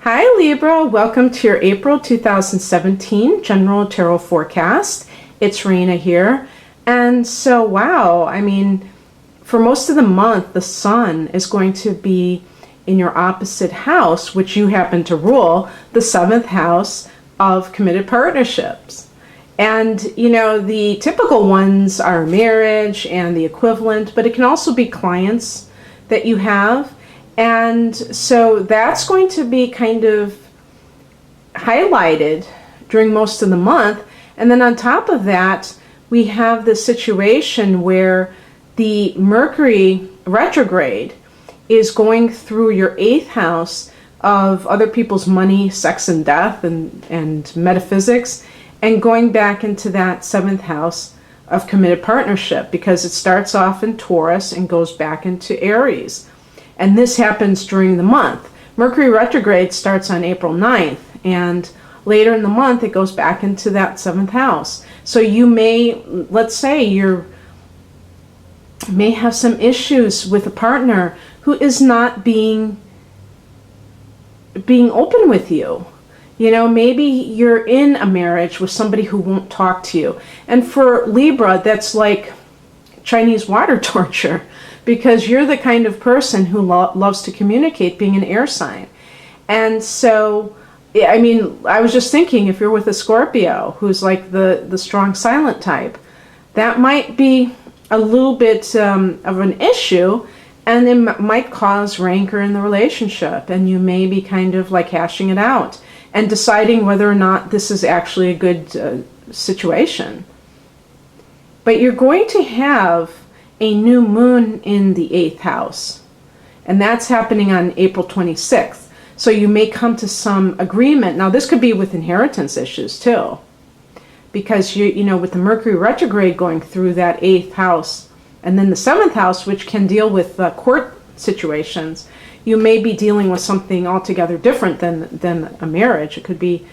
Hi Libra, welcome to your April 2017 General Tarot Forecast. It's Raina here. And so, wow, I mean, for most of the month, the sun is going to be in your opposite house, which you happen to rule, the 7th house of committed partnerships. And, you know, the typical ones are marriage and the equivalent, but it can also be clients that you have. And so that's going to be kind of highlighted during most of the month. And then on top of that, we have the situation where the Mercury retrograde is going through your 8th house of other people's money, sex and death and metaphysics, and going back into that 7th house of committed partnership, because it starts off in Taurus and goes back into Aries. And this happens during the month. Mercury retrograde starts on April 9th, and later in the month it goes back into that 7th house. So you may, let's say you may have some issues with a partner who is not being open with you. You know, maybe you're in a marriage with somebody who won't talk to you. And for Libra, that's like Chinese water torture, because you're the kind of person who loves to communicate, being an air sign. And so, I mean, I was just thinking, if you're with a Scorpio who's like the strong silent type, that might be a little bit of an issue, and it might cause rancor in the relationship, and you may be kind of like hashing it out and deciding whether or not this is actually a good situation. But you're going to have a new moon in the 8th house, and that's happening on April 26th. So you may come to some agreement. Now this could be with inheritance issues too, because you know, with the Mercury retrograde going through that 8th house and then the 7th house, which can deal with court situations, you may be dealing with something altogether different than a marriage. It could be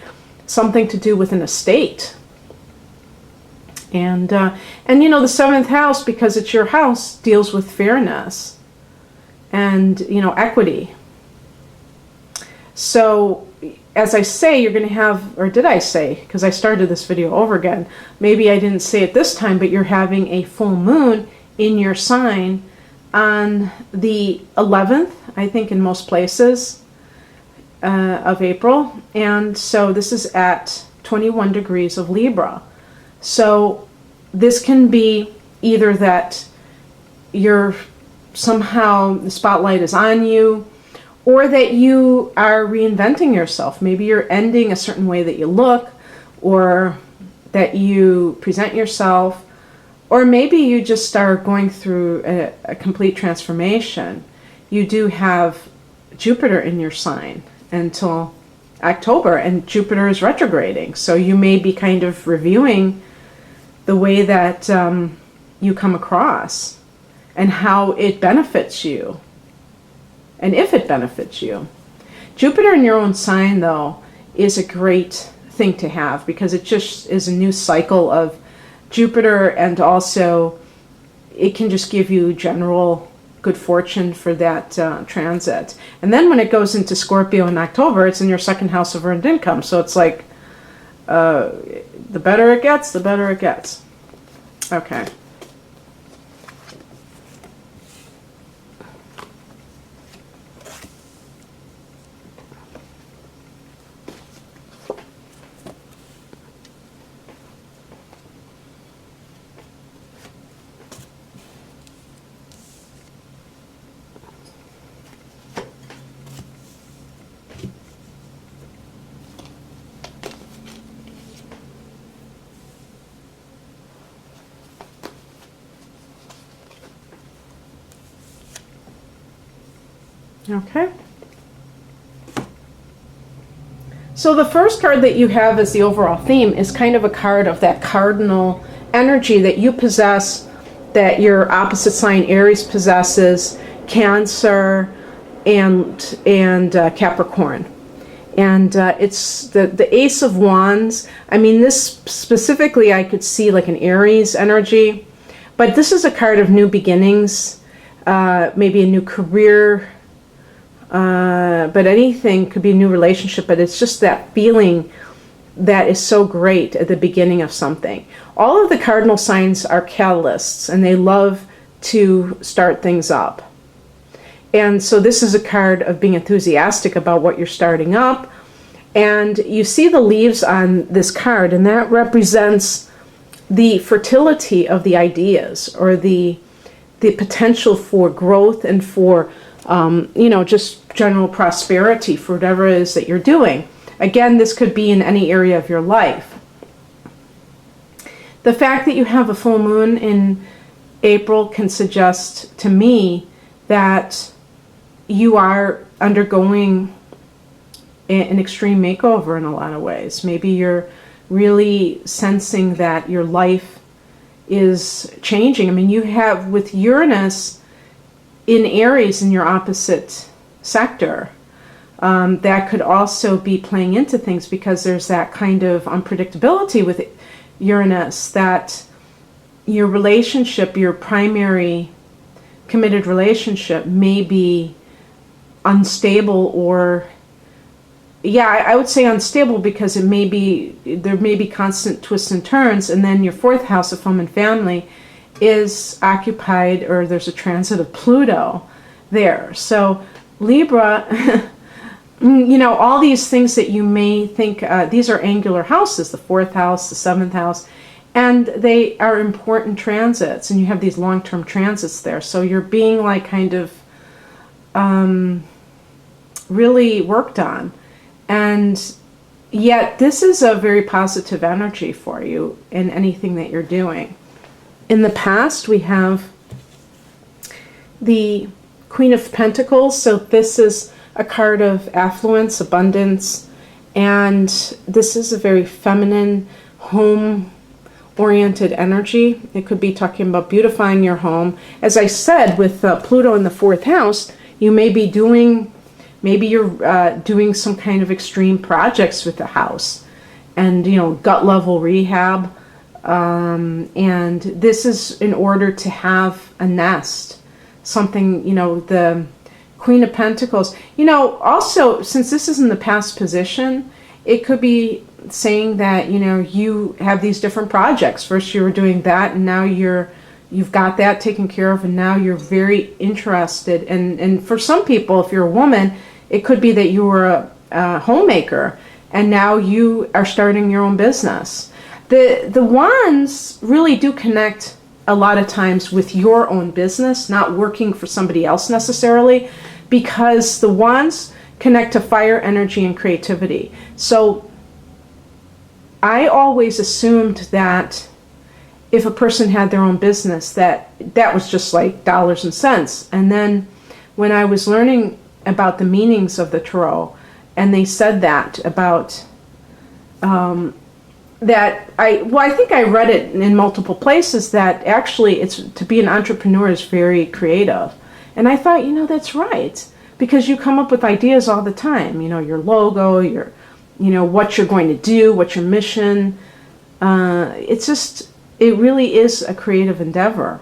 something to do with an estate. And you know, the 7th house, because it's your house, deals with fairness and, you know, equity. So as I say, you're going to have, or did I say, because I started this video over again, maybe I didn't say it this time, but you're having a full moon in your sign on the 11th, I think, in most places of April. And so this is at 21 degrees of Libra. So this can be either that you're somehow, the spotlight is on you, or that you are reinventing yourself. Maybe you're ending a certain way that you look, or that you present yourself, or maybe you just are going through a complete transformation. You do have Jupiter in your sign until October, and Jupiter is retrograding. So you may be kind of reviewing the way that you come across and how it benefits you, and if it benefits you. Jupiter in your own sign, though, is a great thing to have, because it just is a new cycle of Jupiter, and also it can just give you general good fortune for that transit. And then when it goes into Scorpio in October, it's in your 2nd house of earned income. So it's like, the better it gets, the better it gets. Okay. Okay. So the first card that you have as the overall theme is kind of a card of that cardinal energy that you possess, that your opposite sign Aries possesses, Cancer, and Capricorn. And it's the Ace of Wands. I mean, this specifically I could see like an Aries energy, but this is a card of new beginnings, maybe a new career, But anything could be a new relationship, but it's just that feeling that is so great at the beginning of something. All of the cardinal signs are catalysts, and they love to start things up. And so this is a card of being enthusiastic about what you're starting up. And you see the leaves on this card, and that represents the fertility of the ideas, or the potential for growth and for, just general prosperity for whatever it is that you're doing. Again, this could be in any area of your life. The fact that you have a full moon in April can suggest to me that you are undergoing an extreme makeover in a lot of ways. Maybe you're really sensing that your life is changing. I mean, you have with Uranus in Aries in your opposite sector, that could also be playing into things, because there's that kind of unpredictability with Uranus, that your relationship, your primary committed relationship, may be unstable, or I would say unstable, because there may be constant twists and turns. And then your fourth house of home and family is occupied, or there's a transit of Pluto there. So Libra, all these things that you may think, these are angular houses, the fourth house, the seventh house, and they are important transits, and you have these long-term transits there. So you're being like kind of really worked on. And yet this is a very positive energy for you in anything that you're doing. In the past, we have the Queen of Pentacles. So this is a card of affluence, abundance, and this is a very feminine, home-oriented energy. It could be talking about beautifying your home. As I said, with Pluto in the fourth house, you may be maybe you're doing some kind of extreme projects with the house, and gut level rehab, and this is in order to have a nest, something, the Queen of Pentacles. Also, since this is in the past position, it could be saying that you have these different projects. First you were doing that, and now you've got that taken care of, and now you're very interested. And for some people, if you're a woman, it could be that you were a homemaker, and now you are starting your own business. The wands really do connect a lot of times with your own business, not working for somebody else necessarily, because the wands connect to fire, energy, and creativity. So I always assumed that if a person had their own business, that was just like dollars and cents. And then when I was learning about the meanings of the tarot, and they said that about I think I read it in multiple places, that actually it's to be an entrepreneur is very creative. And I thought, that's right, because you come up with ideas all the time, your logo, your what you're going to do, what's your mission. It really is a creative endeavor.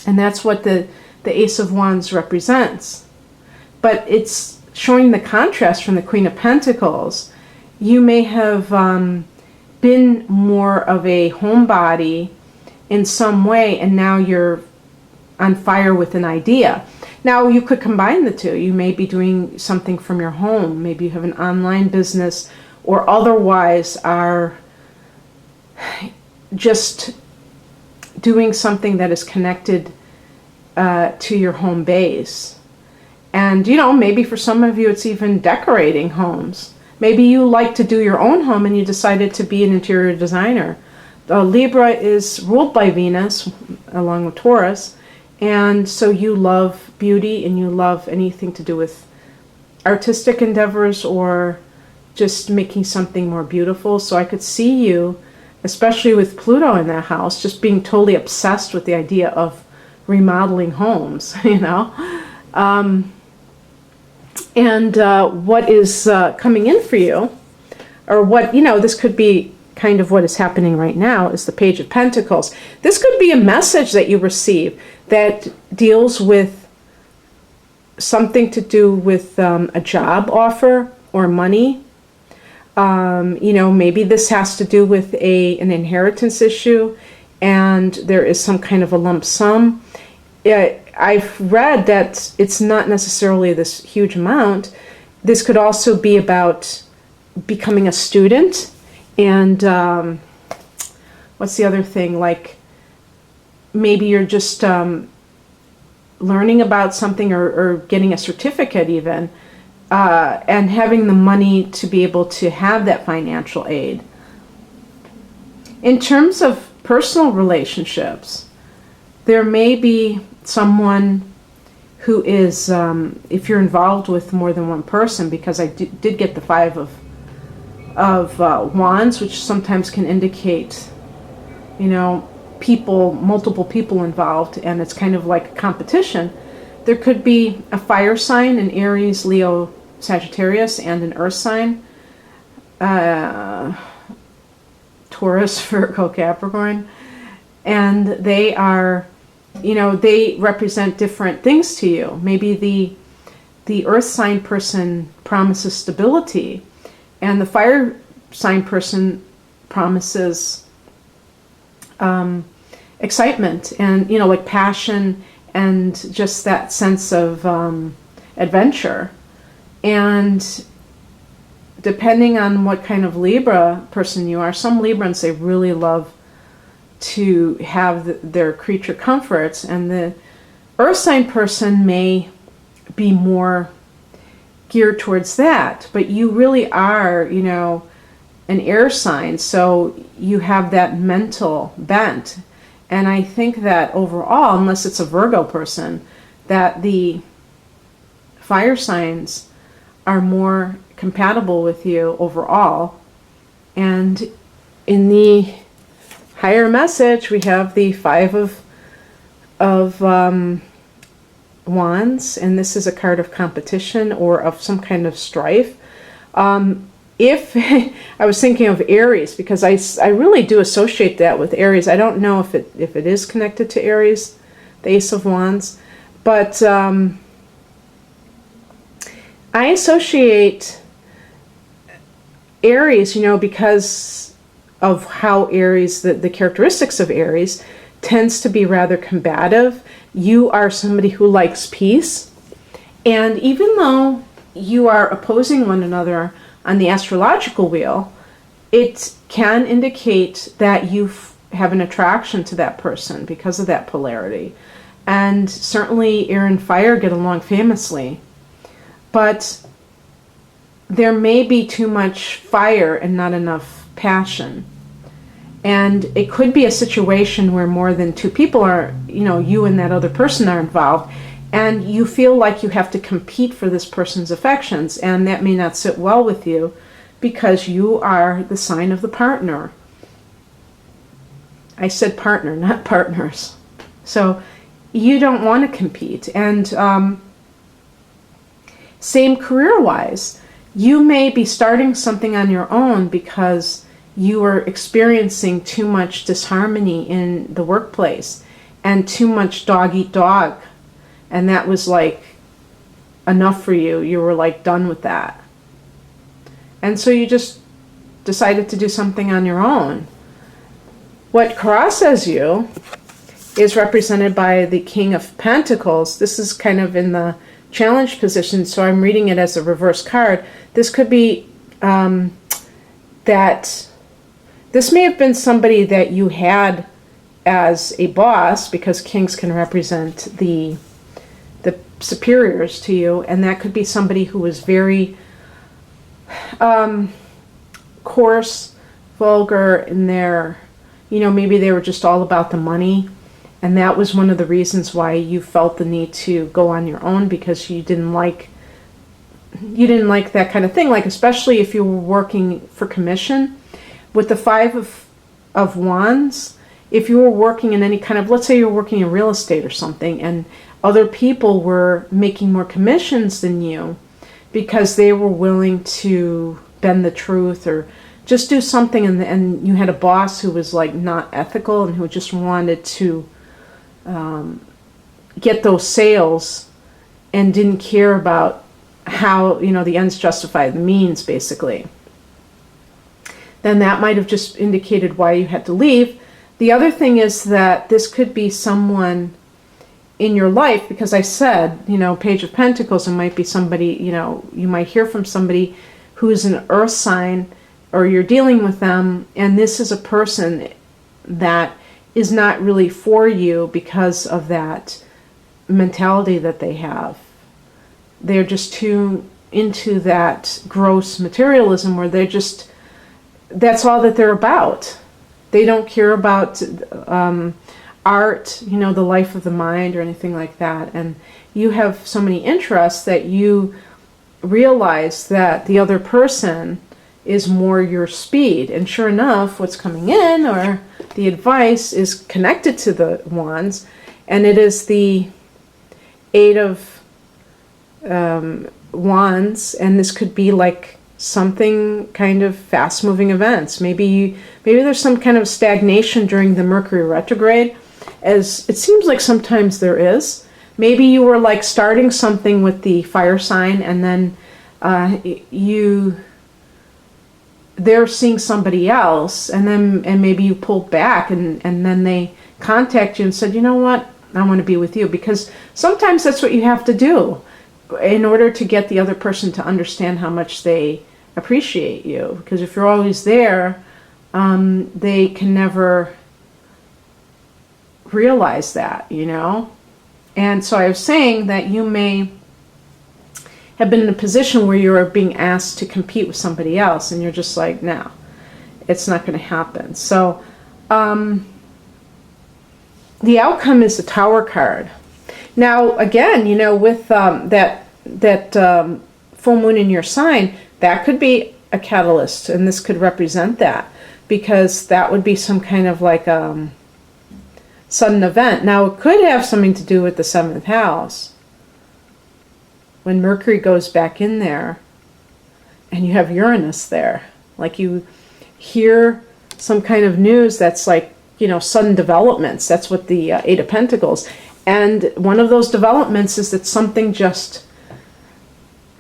And that's what the Ace of Wands represents. But it's showing the contrast from the Queen of Pentacles. You may have been more of a homebody in some way, and now you're on fire with an idea. Now, you could combine the two. You may be doing something from your home. Maybe you have an online business, or otherwise are just doing something that is connected to your home base. And, maybe for some of you, it's even decorating homes. Maybe you like to do your own home and you decided to be an interior designer. Libra is ruled by Venus, along with Taurus, and so you love beauty and you love anything to do with artistic endeavors or just making something more beautiful. So I could see you, especially with Pluto in that house, just being totally obsessed with the idea of remodeling homes, And what is coming in for you, or what, this could be kind of what is happening right now, is the Page of Pentacles. This could be a message that you receive that deals with something to do with a job offer or money. You know, maybe this has to do with an inheritance issue, and there is some kind of a lump sum. I've read that it's not necessarily this huge amount. This could also be about becoming a student, and what's the other thing? Like maybe you're just learning about something, or getting a certificate even, and having the money to be able to have that financial aid. In terms of personal relationships, there may be someone who is, if you're involved with more than one person, because I did get the Five of Wands, which sometimes can indicate, you know, multiple people involved, and it's kind of like a competition. There could be a fire sign, an Aries, Leo, Sagittarius, and an earth sign, Taurus, Virgo, Capricorn, and they are, you know, they represent different things to you. Maybe the earth sign person promises stability, and the fire sign person promises excitement and, you know, like passion and just that sense of adventure. And depending on what kind of Libra person you are, some Librans, they really love to have their creature comforts, and the earth sign person may be more geared towards that, but you really are, you know, an air sign, so you have that mental bent. And I think that overall, unless it's a Virgo person, that the fire signs are more compatible with you overall. And in the higher message, we have the Five of Wands, and this is a card of competition or of some kind of strife. If I was thinking of Aries, because I really do associate that with Aries. I don't know if it is connected to Aries, the Ace of Wands, but I associate Aries, you know, because of how Aries, the characteristics of Aries, tends to be rather combative. You are somebody who likes peace, and even though you are opposing one another on the astrological wheel, it can indicate that you have an attraction to that person because of that polarity. And certainly air and fire get along famously, but there may be too much fire and not enough passion. And it could be a situation where more than two people are, you know, you and that other person are involved, and you feel like you have to compete for this person's affections, and that may not sit well with you because you are the sign of the partner. I said partner, not partners. So you don't want to compete. And same career-wise, you may be starting something on your own because you are experiencing too much disharmony in the workplace and too much dog eat dog. And that was like enough for you. You were like done with that. And so you just decided to do something on your own. What crosses you is represented by the King of Pentacles. This is kind of in the challenge position, so I'm reading it as a reverse card. This could be that this may have been somebody that you had as a boss, because kings can represent the superiors to you, and that could be somebody who was very coarse, vulgar in their, you know, maybe they were just all about the money, and that was one of the reasons why you felt the need to go on your own, because you didn't like that kind of thing, like especially if you were working for commission. With the Five of Wands, if you were working in any kind of, let's say you're working in real estate or something, and other people were making more commissions than you because they were willing to bend the truth or just do something, and you had a boss who was like not ethical and who just wanted to get those sales and didn't care about how, you know, the ends justify the means, basically, then that might have just indicated why you had to leave. The other thing is that this could be someone in your life, because I said, you know, Page of Pentacles, it might be somebody, you know, you might hear from somebody who's an earth sign, or you're dealing with them, and this is a person that is not really for you because of that mentality that they have. They're just too into that gross materialism where they're just, that's all that they're about. They don't care about art, you know, the life of the mind or anything like that. And you have so many interests that you realize that the other person is more your speed. And sure enough, what's coming in, or the advice, is connected to the wands, and it is the Eight of Wands, and this could be like something kind of fast-moving events. Maybe there's some kind of stagnation during the Mercury retrograde, as it seems like sometimes there is. Maybe you were like starting something with the fire sign, and then they're seeing somebody else, and maybe you pulled back, and then they contact you and said, you know what, I want to be with you. Because sometimes that's what you have to do in order to get the other person to understand how much they appreciate you. Because if you're always there, they can never realize that, you know. And so I was saying that you may have been in a position where you are being asked to compete with somebody else, and you're just like, no, it's not going to happen. So the outcome is the Tower card. Now, again, you know, with that full moon in your sign, that could be a catalyst, and this could represent that, because that would be some kind of like sudden event. Now, it could have something to do with the 7th house. When Mercury goes back in there, and you have Uranus there, like you hear some kind of news that's like, you know, sudden developments. That's what the Eight of Pentacles. And one of those developments is that something just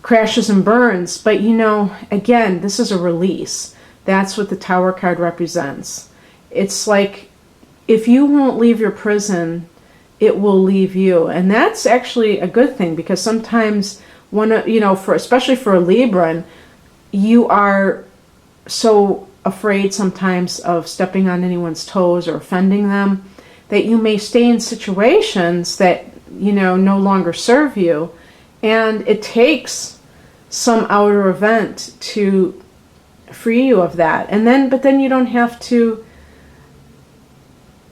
crashes and burns. But, you know, again, this is a release. That's what the Tower card represents. It's like, if you won't leave your prison, it will leave you. And that's actually a good thing, because sometimes, you know, especially for a Libran, you are so afraid sometimes of stepping on anyone's toes or offending them, that you may stay in situations that, you know, no longer serve you. And it takes some outer event to free you of that. But then you don't have to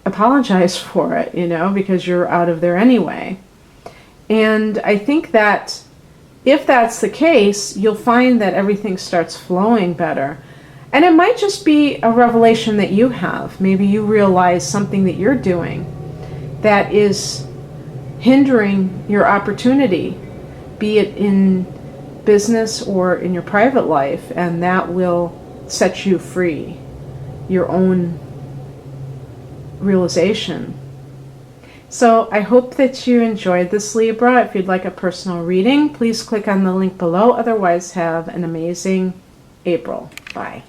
apologize for it, you know, because you're out of there anyway. And I think that if that's the case, you'll find that everything starts flowing better. And it might just be a revelation that you have. Maybe you realize something that you're doing that is hindering your opportunity, be it in business or in your private life, and that will set you free, your own realization. So I hope that you enjoyed this, Libra. If you'd like a personal reading, please click on the link below. Otherwise, have an amazing April. Bye.